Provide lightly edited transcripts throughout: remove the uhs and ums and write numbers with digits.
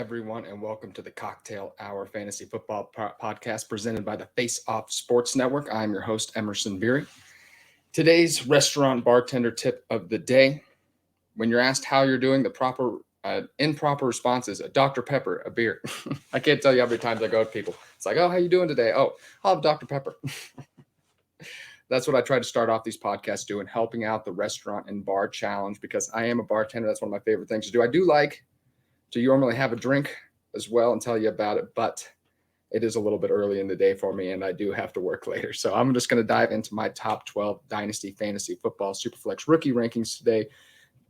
everyone, and welcome to the Cocktail Hour Fantasy Football Podcast presented by the Face Off Sports Network. I'm your host, Emerson Beery. Today's restaurant bartender tip of the day: when you're asked how you're doing, the improper response is a Dr. Pepper, a beer. I can't tell you how many times I go to people. It's like, oh, how you doing today? Oh, I'll have Dr. Pepper. That's what I try to start off these podcasts doing, helping out the restaurant and bar challenge, because I am a bartender. That's one of my favorite things to do. I do like to normally have a drink as well and tell you about it, but it is a little bit early in the day for me and I do have to work later. So I'm just going to dive into my top 12 Dynasty Fantasy Football Superflex rookie rankings today,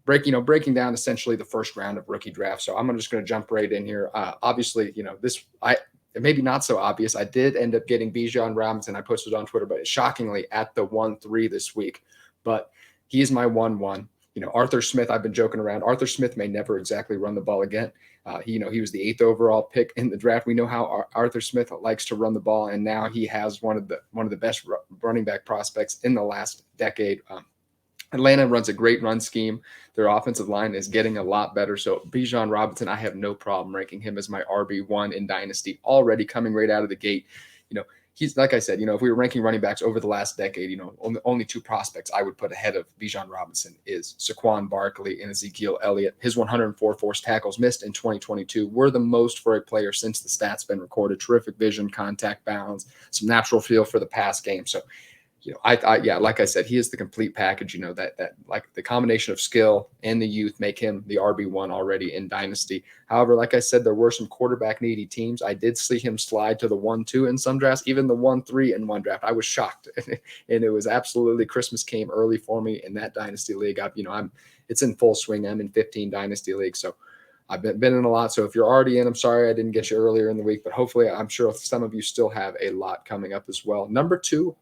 breaking down essentially the first round of rookie draft. So I'm just going to jump right in here. Obviously, it may be not so obvious. I did end up getting Bijan Robinson. I posted on Twitter, but shockingly at the 1-3 this week. But he is my 1-1. Arthur Smith, I've been joking around. Arthur Smith may never exactly run the ball again. He was the 8th overall pick in the draft. We know how Arthur Smith likes to run the ball, and now he has one of the best running back prospects in the last decade. Atlanta runs a great run scheme. Their offensive line is getting a lot better. So Bijan Robinson, I have no problem ranking him as my RB1 in Dynasty, already coming right out of the gate. He's, like I said, if we were ranking running backs over the last decade, only two prospects I would put ahead of Bijan Robinson is Saquon Barkley and Ezekiel Elliott. His 104 forced tackles missed in 2022 were the most for a player since the stats been recorded. Terrific vision, contact balance, some natural feel for the pass game. So, like I said, he is the complete package. That like the combination of skill and the youth make him the RB1 already in Dynasty. However, like I said, there were some quarterback needy teams. I did see him slide to the 1-2 in some drafts, even the 1-3 in one draft. I was shocked, and it was absolutely Christmas came early for me in that Dynasty league. It's in full swing. I'm in 15 Dynasty leagues, so I've been in a lot. So if you're already in, I'm sorry I didn't get you earlier in the week, but hopefully I'm sure some of you still have a lot coming up as well. Number 2.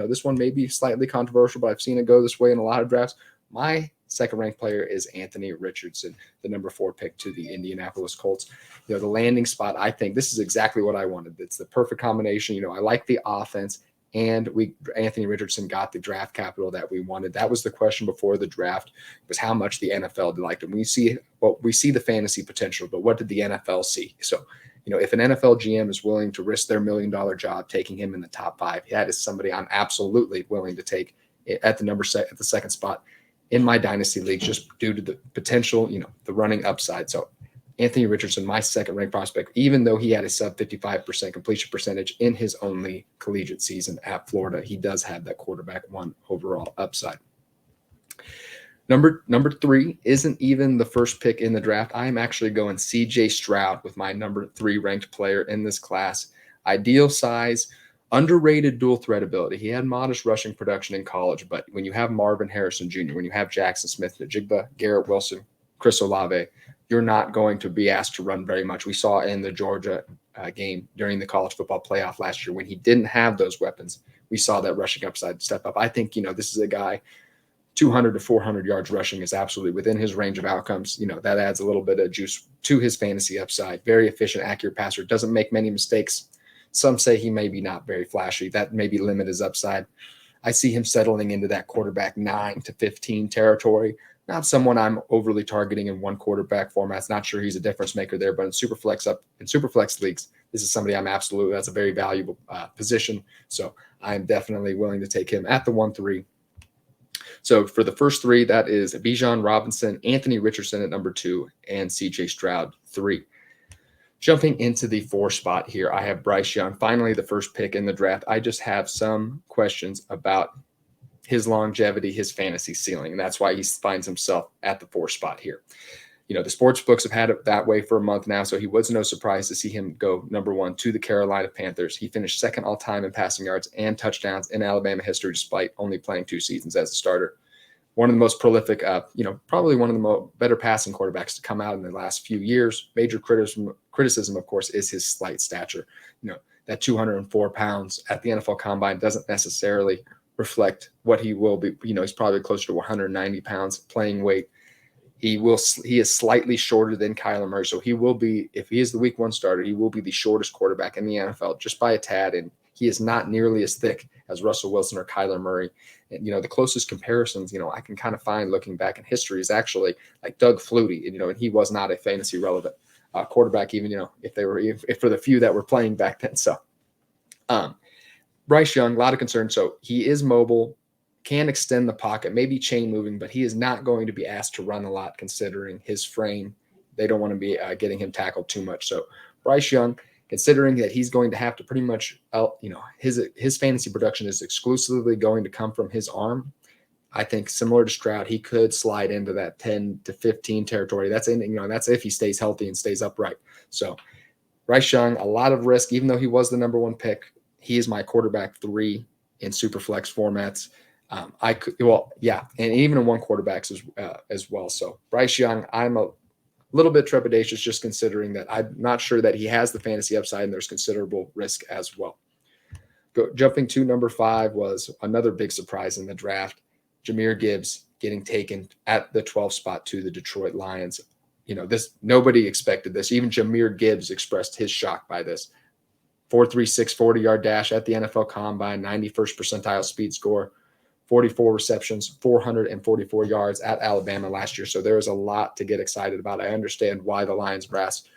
This one may be slightly controversial, but I've seen it go this way in a lot of drafts. My second-ranked player is Anthony Richardson, the number 4 pick to the Indianapolis Colts. The landing spot, I think this is exactly what I wanted. It's the perfect combination. I like the offense, and Anthony Richardson got the draft capital that we wanted. That was the question before the draft, was how much the NFL liked him. We see the fantasy potential, but what did the NFL see? So, if an NFL GM is willing to risk their $1 million job taking him in the top 5, that is somebody I'm absolutely willing to take at the second spot in my Dynasty league, just due to the potential, the running upside. So Anthony Richardson, my second-ranked prospect, even though he had a sub 55% completion percentage in his only collegiate season at Florida, he does have that quarterback 1 overall upside. Number 3 isn't even the first pick in the draft. I am actually going CJ Stroud with my number 3 ranked player in this class. Ideal size, underrated dual threat ability. He had modest rushing production in college, but when you have Marvin Harrison Jr., when you have Jaxon Smith-Njigba, Garrett Wilson, Chris Olave, you're not going to be asked to run very much. We saw in the Georgia game during the college football playoff last year, when he didn't have those weapons, we saw that rushing upside step up. I think, this is a guy, 200 to 400 yards rushing is absolutely within his range of outcomes. That adds a little bit of juice to his fantasy upside. Very efficient, accurate passer. Doesn't make many mistakes. Some say he may be not very flashy. That maybe limit his upside. I see him settling into that quarterback 9 to 15 territory. Not someone I'm overly targeting in one quarterback formats. Not sure he's a difference maker there, but in Superflex leagues, this is somebody that's a very valuable position. So I'm definitely willing to take him at the 1-3. So for the first 3, that is Bijan Robinson, Anthony Richardson at number 2, and CJ Stroud 3. Jumping into the 4 spot here, I have Bryce Young, finally the first pick in the draft. I just have some questions about his longevity, his fantasy ceiling, and that's why he finds himself at the 4 spot here. The sports books have had it that way for a month now, so he was no surprise to see him go number 1 to the Carolina Panthers. He finished second all-time in passing yards and touchdowns in Alabama history, despite only playing 2 seasons as a starter. One of the most prolific, probably one of the better passing quarterbacks to come out in the last few years. Major criticism, of course, is his slight stature. That 204 pounds at the NFL Combine doesn't necessarily reflect what he will be. He's probably closer to 190 pounds playing weight. He is slightly shorter than Kyler Murray, so he will be, if he is the week 1 starter, he will be the shortest quarterback in the NFL just by a tad, and he is not nearly as thick as Russell Wilson or Kyler Murray. And, the closest comparisons, I can kind of find looking back in history is actually like Doug Flutie, and he was not a fantasy relevant quarterback, even, if for the few that were playing back then. So Bryce Young, a lot of concern. So he is mobile, can extend the pocket, maybe chain moving, but he is not going to be asked to run a lot considering his frame. They don't want to be getting him tackled too much. So Bryce Young, considering that he's going to have to pretty much, his fantasy production is exclusively going to come from his arm. I think similar to Stroud, he could slide into that 10 to 15 territory. That's if he stays healthy and stays upright. So Bryce Young, a lot of risk, even though he was the number one pick. He is my quarterback 3 in Superflex formats. And even in one quarterbacks as well. So Bryce Young, I'm a little bit trepidatious just considering that I'm not sure that he has the fantasy upside and there's considerable risk as well. Jumping to number 5 was another big surprise in the draft. Jahmyr Gibbs getting taken at the 12th spot to the Detroit Lions. Nobody expected this. Even Jahmyr Gibbs expressed his shock by this. 4.36 40-yard dash at the NFL Combine, 91st percentile speed score, 44 receptions, 444 yards at Alabama last year. So there is a lot to get excited about. I understand why the Lions brass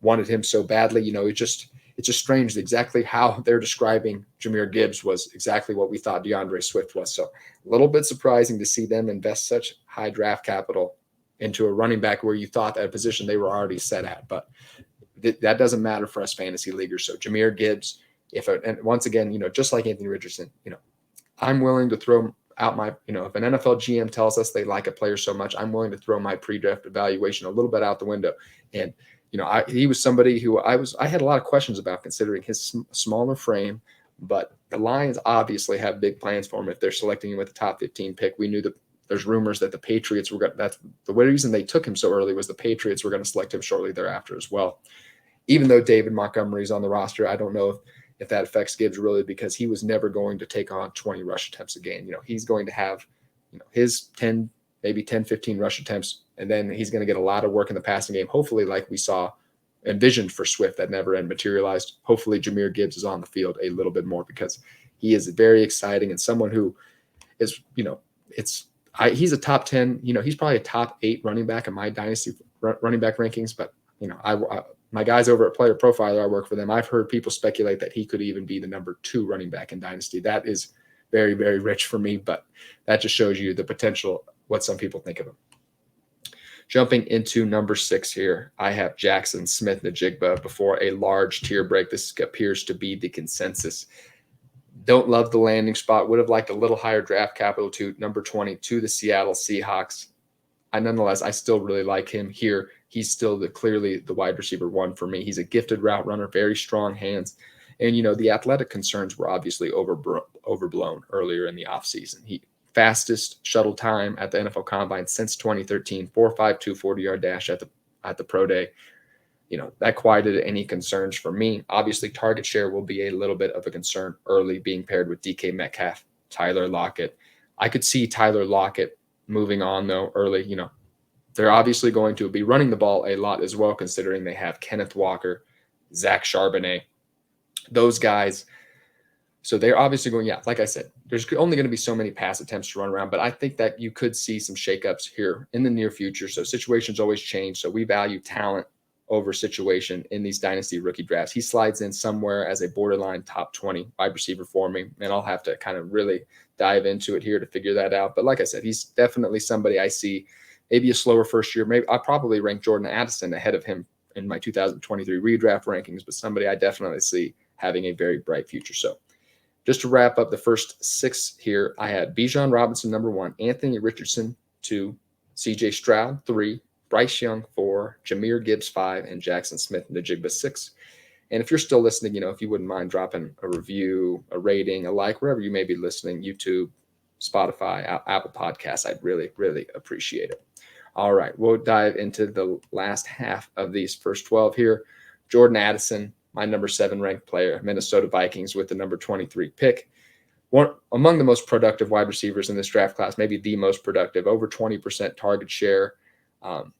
wanted him so badly. It's just strange. Exactly how they're describing Jahmyr Gibbs was exactly what we thought DeAndre Swift was. So a little bit surprising to see them invest such high draft capital into a running back where you thought that position they were already set at. But that doesn't matter for us fantasy leaguers. So Jahmyr Gibbs, and once again, just like Anthony Richardson, I'm willing to throw out my, if an NFL GM tells us they like a player so much, I'm willing to throw my pre-draft evaluation a little bit out the window. And, he was somebody who I had a lot of questions about considering his smaller frame, but the Lions obviously have big plans for him if they're selecting him with the top 15 pick. We knew that there's rumors that the Patriots that's the reason they took him so early was the Patriots were going to select him shortly thereafter as well. Even though David Montgomery's on the roster, I don't know if that affects Gibbs really because he was never going to take on 20 rush attempts a game. He's going to have, his 10, maybe 10, 15 rush attempts, and then he's going to get a lot of work in the passing game, hopefully like we saw envisioned for Swift that never materialized. Hopefully Jahmyr Gibbs is on the field a little bit more because he is very exciting and someone who is, he's a top 10, he's probably a top 8 running back in my dynasty running back rankings, but, my guys over at Player Profiler, I work for them. I've heard people speculate that he could even be the number 2 running back in Dynasty. That is very, very rich for me, but that just shows you the potential, what some people think of him. Jumping into number 6 here, I have Jaxon Smith-Njigba before a large tier break. This appears to be the consensus. Don't love the landing spot. Would have liked a little higher draft capital to number 20 to the Seattle Seahawks. Nonetheless, I still really like him here. He's still clearly the wide receiver 1 for me. He's a gifted route runner, very strong hands. And, the athletic concerns were obviously overblown earlier in the offseason. He fastest shuttle time at the NFL Combine since 2013, 4.52 40-yard dash at the pro day. That quieted any concerns for me. Obviously, target share will be a little bit of a concern early being paired with DK Metcalf, Tyler Lockett. I could see Tyler Lockett moving on, though, early. They're obviously going to be running the ball a lot as well, considering they have Kenneth Walker, Zach Charbonnet, those guys. So they're obviously going, like I said, there's only going to be so many pass attempts to run around, but I think that you could see some shakeups here in the near future. So situations always change. So we value talent over situation in these dynasty rookie drafts. He slides in somewhere as a borderline top 20 wide receiver for me, and I'll have to kind of really dive into it here to figure that out. But like I said, he's definitely somebody I see maybe a slower first year. Maybe I'll probably rank Jordan Addison ahead of him in my 2023 redraft rankings, but somebody I definitely see having a very bright future. So just to wrap up the first 6 here, I had Bijan Robinson, number 1, Anthony Richardson, 2, CJ Stroud, 3, Bryce Young, 4, Jahmyr Gibbs, 5, and Jaxon Smith-Njigba, 6. And if you're still listening, if you wouldn't mind dropping a review, a rating, a like, wherever you may be listening, YouTube, Spotify, Apple Podcasts, I'd really, really appreciate it. All right, we'll dive into the last half of these first 12 here. Jordan Addison, my number 7 ranked player, Minnesota Vikings with the number 23 pick. One among the most productive wide receivers in this draft class, maybe the most productive, over 20% target share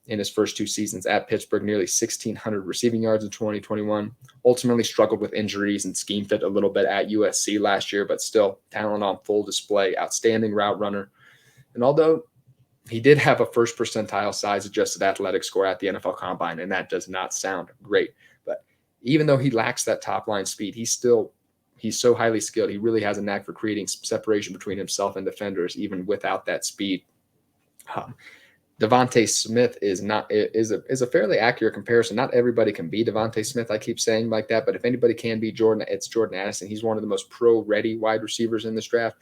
in his first 2 seasons at Pittsburgh, nearly 1,600 receiving yards in 2021. Ultimately struggled with injuries and scheme fit a little bit at USC last year, but still talent on full display, outstanding route runner. And although He did have a first percentile size adjusted athletic score at the NFL Combine, and that does not sound great. But even though he lacks that top line speed, he's so highly skilled. He really has a knack for creating separation between himself and defenders, even without that speed. Devontae Smith is a fairly accurate comparison. Not everybody can be Devontae Smith. I keep saying like that, but if anybody can be Jordan, it's Jordan Addison. He's one of the most pro-ready wide receivers in this draft.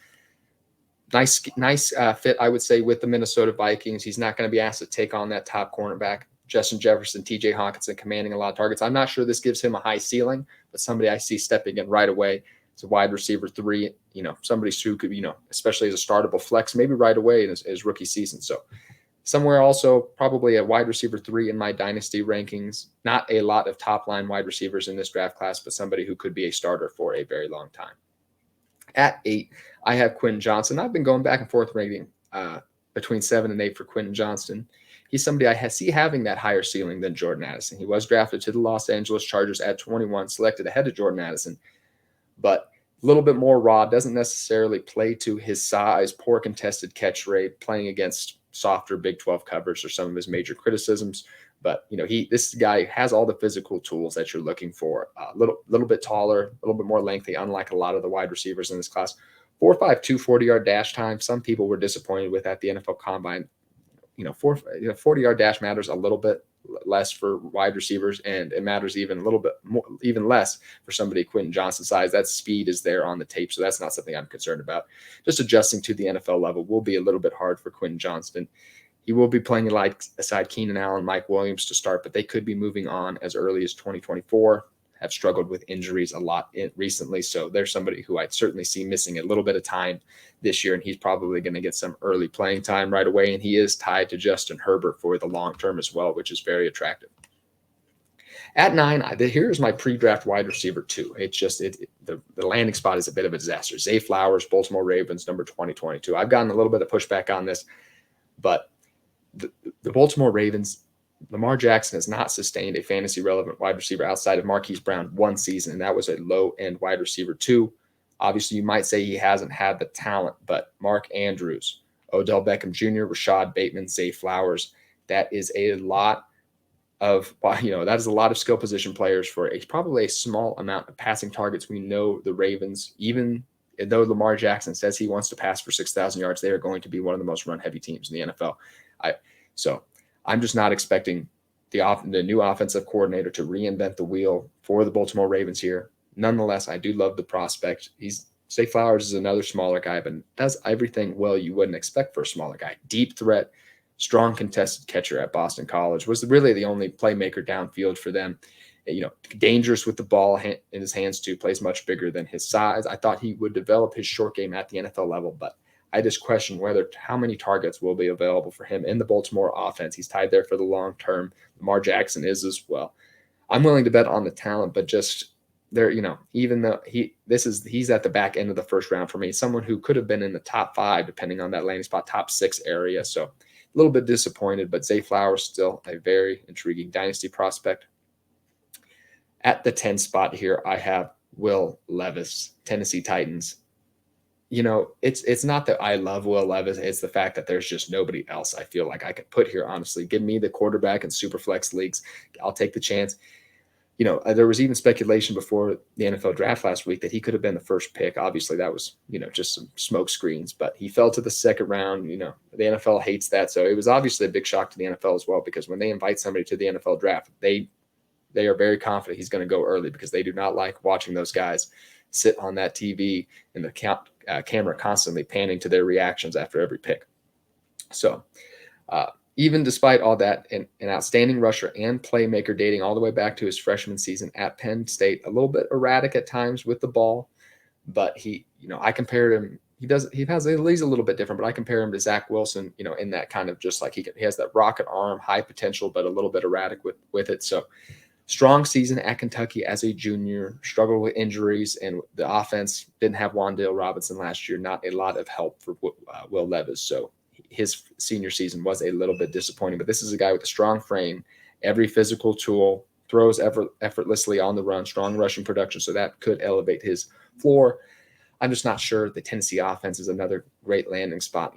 Nice fit, I would say, with the Minnesota Vikings. He's not going to be asked to take on that top cornerback. Justin Jefferson, TJ Hawkinson commanding a lot of targets. I'm not sure this gives him a high ceiling, but somebody I see stepping in right away. It's a wide receiver 3, somebody who could, especially as a startable flex, maybe right away in his rookie season. So somewhere also probably a wide receiver 3 in my dynasty rankings. Not a lot of top-line wide receivers in this draft class, but somebody who could be a starter for a very long time. At 8, I have Quentin Johnston. I've been going back and forth ranking between 7 and 8 for Quentin Johnston. He's somebody I see having that higher ceiling than Jordan Addison. He was drafted to the Los Angeles Chargers at 21, selected ahead of Jordan Addison, but a little bit more raw, doesn't necessarily play to his size, poor contested catch rate, playing against softer Big 12 coverage are some of his major criticisms. But this guy has all the physical tools that you're looking for. A little bit taller, a little bit more lengthy, unlike a lot of the wide receivers in this class. 4.52 40-yard dash time. Some people were disappointed with at the NFL Combine. 40-yard dash matters a little bit less for wide receivers, and it matters even a little bit more, even less for somebody Quentin Johnston size. That speed is there on the tape, so that's not something I'm concerned about. Just adjusting to the NFL level will be a little bit hard for Quentin Johnston. He will be playing aside Keenan Allen, Mike Williams to start, but they could be moving on as early as 2024. Have struggled with injuries a lot recently, so there's somebody who I'd certainly see missing a little bit of time this year, and he's probably going to get some early playing time right away, and he is tied to Justin Herbert for the long term as well, which is very attractive. At 9, here's my pre-draft wide receiver 2. It's just the landing spot is a bit of a disaster. Zay Flowers, Baltimore Ravens, number 2022. I've gotten a little bit of pushback on this, but the Baltimore Ravens, Lamar Jackson has not sustained a fantasy-relevant wide receiver outside of Marquise Brown one season, and that was a low-end wide receiver 2. Obviously, you might say he hasn't had the talent, but Mark Andrews, Odell Beckham Jr., Rashad Bateman, Zay Flowers, that is a lot of skill position players for probably a small amount of passing targets. We know the Ravens, even though Lamar Jackson says he wants to pass for 6,000 yards, they are going to be one of the most run-heavy teams in the NFL. So I'm just not expecting the new offensive coordinator to reinvent the wheel for the Baltimore Ravens here. Nonetheless, I do love the prospect. Zay Flowers is another smaller guy, but does everything well you wouldn't expect for a smaller guy. Deep threat, strong contested catcher at Boston College, was really the only playmaker downfield for them. Dangerous with the ball in his hands too, plays much bigger than his size. I thought he would develop his short game at the NFL level, but I just question how many targets will be available for him in the Baltimore offense. He's tied there for the long term. Lamar Jackson is as well. I'm willing to bet on the talent, but just there, even though he's at the back end of the first round for me, someone who could have been in the top 5, depending on that landing spot, top 6 area. So a little bit disappointed, but Zay Flowers still a very intriguing dynasty prospect. At the 10 spot here, I have Will Levis, Tennessee Titans. It's not that I love Will Levis. It's the fact that there's just nobody else I feel like I could put here, honestly. Give me the quarterback in Superflex leagues. I'll take the chance. There was even speculation before the NFL draft last week that he could have been the first pick. Obviously, that was, just some smoke screens, but he fell to the second round. The NFL hates that. So it was obviously a big shock to the NFL as well, because when they invite somebody to the NFL draft, they are very confident he's going to go early, because they do not like watching those guys sit on that TV and the camera constantly panning to their reactions after every pick. So even despite all that, an outstanding rusher and playmaker dating all the way back to his freshman season at Penn State, a little bit erratic at times with the ball, but I compared him. He's a little bit different, but I compare him to Zach Wilson, in that kind of just like he has that rocket arm, high potential, but a little bit erratic with it. So strong season at Kentucky as a junior, struggled with injuries, and the offense didn't have Wan'Dale Robinson last year. Not a lot of help for Will Levis. So his senior season was a little bit disappointing, but this is a guy with a strong frame, every physical tool, throws effortlessly on the run, strong rushing production. So that could elevate his floor. I'm just not sure the Tennessee offense is another great landing spot.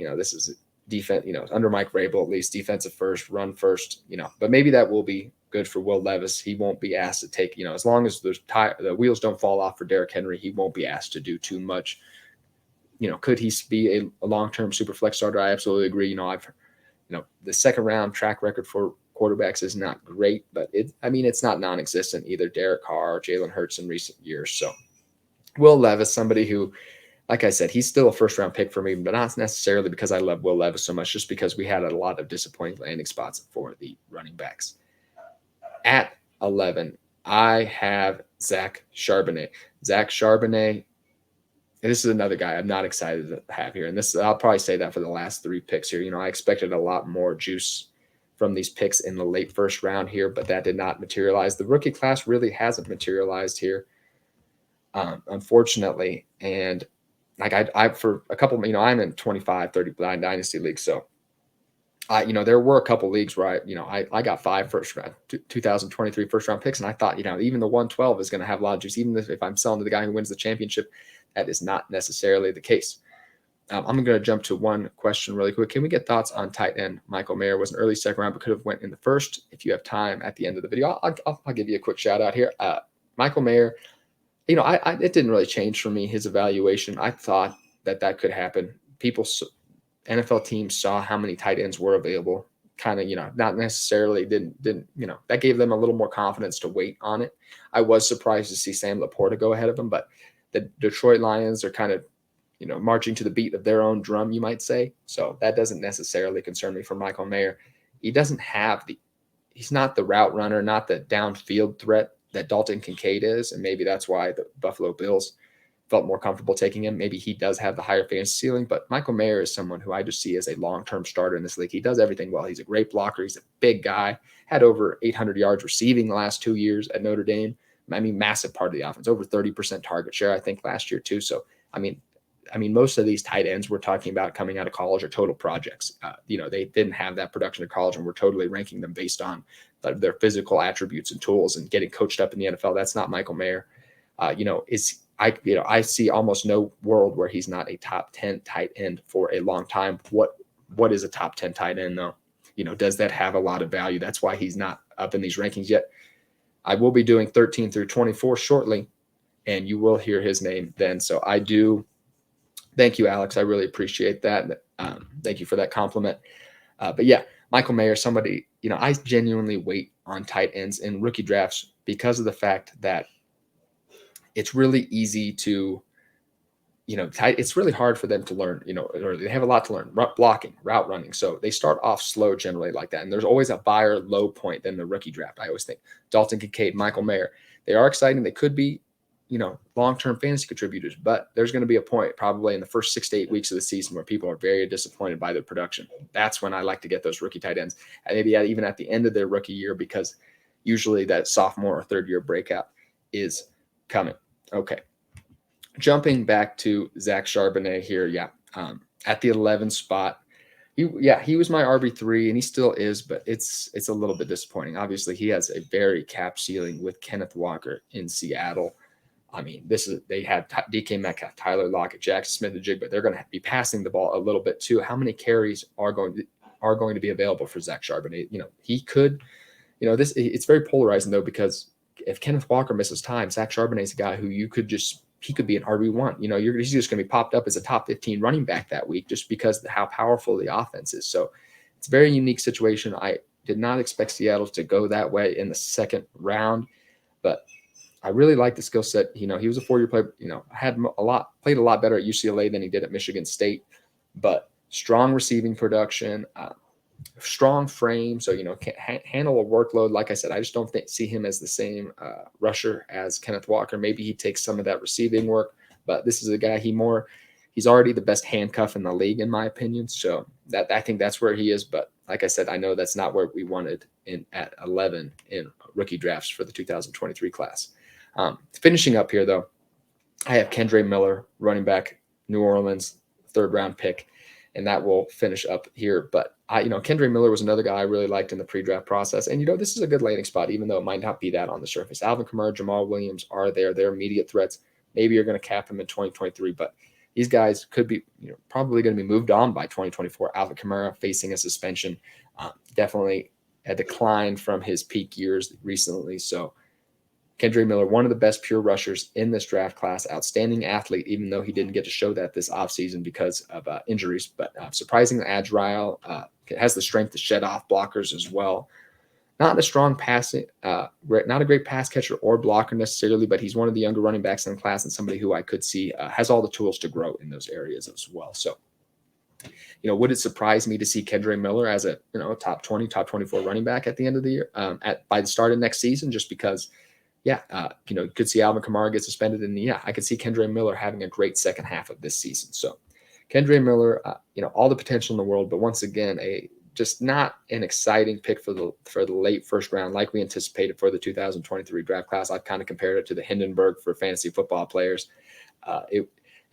defense, under Mike Vrabel, at least defensive first, run first, but maybe that will be good for Will Levis. He won't be asked to take, as long as the wheels don't fall off for Derrick Henry, he won't be asked to do too much. Could he be a long-term super flex starter? I absolutely agree. The second round track record for quarterbacks is not great, but it's not non-existent either. Derek Carr, Jalen Hurts in recent years. So Will Levis, somebody who, like I said, he's still a first-round pick for me, but not necessarily because I love Will Levis so much, just because we had a lot of disappointing landing spots for the running backs. At 11, I have Zach Charbonnet. Zach Charbonnet, this is another guy I'm not excited to have here. And I'll probably say that for the last 3 picks here. I expected a lot more juice from these picks in the late first round here, but that did not materialize. The rookie class really hasn't materialized here, unfortunately. And like I for a couple, I'm in 25, 39 dynasty leagues. So there were a couple leagues where I got 5 first round, 2023 first round picks. And I thought, even the 112 is going to have a lot of juice, even if I'm selling to the guy who wins the championship. That is not necessarily the case. I'm going to jump to one question really quick. Can we get thoughts on tight end Michael Mayer? Was an early second round, but could have went in the first. If you have time at the end of the video, I'll give you a quick shout out here. Michael Mayer, it didn't really change for me, his evaluation. I thought that could happen. NFL teams saw how many tight ends were available, kind of, not necessarily didn't, that gave them a little more confidence to wait on it. I was surprised to see Sam Laporta go ahead of him, but the Detroit Lions are kind of, marching to the beat of their own drum, you might say. So that doesn't necessarily concern me for Michael Mayer. He's not the route runner, not the downfield threat that Dalton Kincaid is. And maybe that's why the Buffalo Bills felt more comfortable taking him. Maybe he does have the higher fantasy ceiling, but Michael Mayer is someone who I just see as a long-term starter in this league. He does everything well. He's a great blocker. He's a big guy, had over 800 yards receiving the last 2 years at Notre Dame. Massive part of the offense, over 30% target share, I think, last year too. So, most of these tight ends we're talking about coming out of college are total projects. They didn't have that production in college, and we're totally ranking them based on their physical attributes and tools and getting coached up in the NFL. That's not Michael Mayer. I see almost no world where he's not a top 10 tight end for a long time. What is a top 10 tight end though? Does that have a lot of value? That's why he's not up in these rankings yet. I will be doing 13 through 24 shortly, and you will hear his name then. So I do. Thank you, Alex. I really appreciate that. Thank you for that compliment. But yeah, Michael Mayer, somebody, I genuinely wait on tight ends in rookie drafts because of the fact that it's really easy to, it's really hard for them to learn, or they have a lot to learn, blocking, route running. So they start off slow generally like that. And there's always a buyer low point than the rookie draft. I always think Dalton Kincaid, Michael Mayer, they are exciting. They could be, long-term fantasy contributors, but there's going to be a point probably in the first 6 to 8 weeks of the season where people are very disappointed by their production. That's when I like to get those rookie tight ends, and maybe even at the end of their rookie year, because usually that sophomore or third year breakout is coming. Okay. Jumping back to Zach Charbonnet here. Yeah. At the 11 spot, he was my RB3 and he still is, but it's a little bit disappointing. Obviously he has a very cap ceiling with Kenneth Walker in Seattle. They had DK Metcalf, Tyler Lockett, Jaxon Smith-Njigba, but they're going to be passing the ball a little bit too. How many carries are going to be available for Zach Charbonnet? He could, it's very polarizing though, because if Kenneth Walker misses time, Zach Charbonnet is a guy who he could be an RB1. He's just going to be popped up as a top 15 running back that week just because of how powerful the offense is. So it's a very unique situation. I did not expect Seattle to go that way in the second round, but I really like the skill set. He was a 4-year player, played a lot better at UCLA than he did at Michigan State, but strong receiving production, strong frame. So, can handle a workload. Like I said, I just don't see him as the same rusher as Kenneth Walker. Maybe he takes some of that receiving work, but this is a guy he's already the best handcuff in the league, in my opinion. So I think that's where he is. But like I said, I know that's not where we wanted at 11 in rookie drafts for the 2023 class. Finishing up here, though, I have Kendre Miller, running back, New Orleans, 3rd round pick, and that will finish up here. But Kendre Miller was another guy I really liked in the pre-draft process. And, this is a good landing spot, even though it might not be that on the surface. Alvin Kamara, Jamal Williams are there. They're immediate threats. Maybe you're going to cap him in 2023, but these guys could be probably going to be moved on by 2024. Alvin Kamara facing a suspension, definitely a decline from his peak years recently. So Kendre Miller, one of the best pure rushers in this draft class, outstanding athlete, even though he didn't get to show that this offseason because of injuries, but surprisingly agile, has the strength to shed off blockers as well. Not a strong passing, not a great pass catcher or blocker necessarily, but he's one of the younger running backs in the class and somebody who I could see has all the tools to grow in those areas as well. So, would it surprise me to see Kendre Miller as a top 20, top 24 running back at the end of the year, by the start of next season, just because you could see Alvin Kamara get suspended, and I could see Kendre Miller having a great second half of this season. So Kendre Miller, all the potential in the world, but once again, just not an exciting pick for the late first round like we anticipated for the 2023 draft class. I've kind of compared it to the Hindenburg for fantasy football players.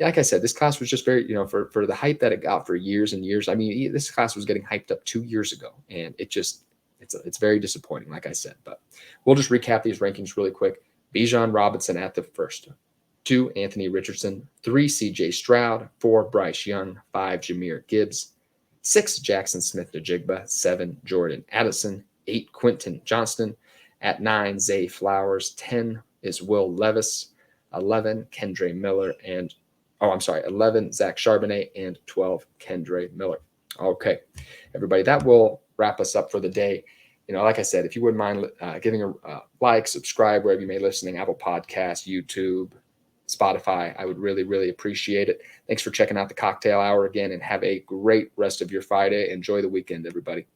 Like I said, this class was just very, for the hype that it got for years and years. I mean, this class was getting hyped up 2 years ago, and it's very disappointing, like I said. But we'll just recap these rankings really quick. Bijan Robinson at the first, 2, Anthony Richardson, 3, C.J. Stroud, 4, Bryce Young, 5, Jahmyr Gibbs, 6, Jaxon Smith-Njigba, 7, Jordan Addison, 8, Quentin Johnston, at 9, Zay Flowers, 10 is Will Levis, 11, Kendre Miller, 11, Zach Charbonnet, and 12, Kendre Miller. Okay, everybody, that will wrap us up for the day. Like I said, if you wouldn't mind giving a like, subscribe wherever you may be listening, Apple Podcasts, YouTube, Spotify, I would really, really appreciate it. Thanks for checking out the Cocktail Hour again, and have a great rest of your Friday. Enjoy the weekend, everybody.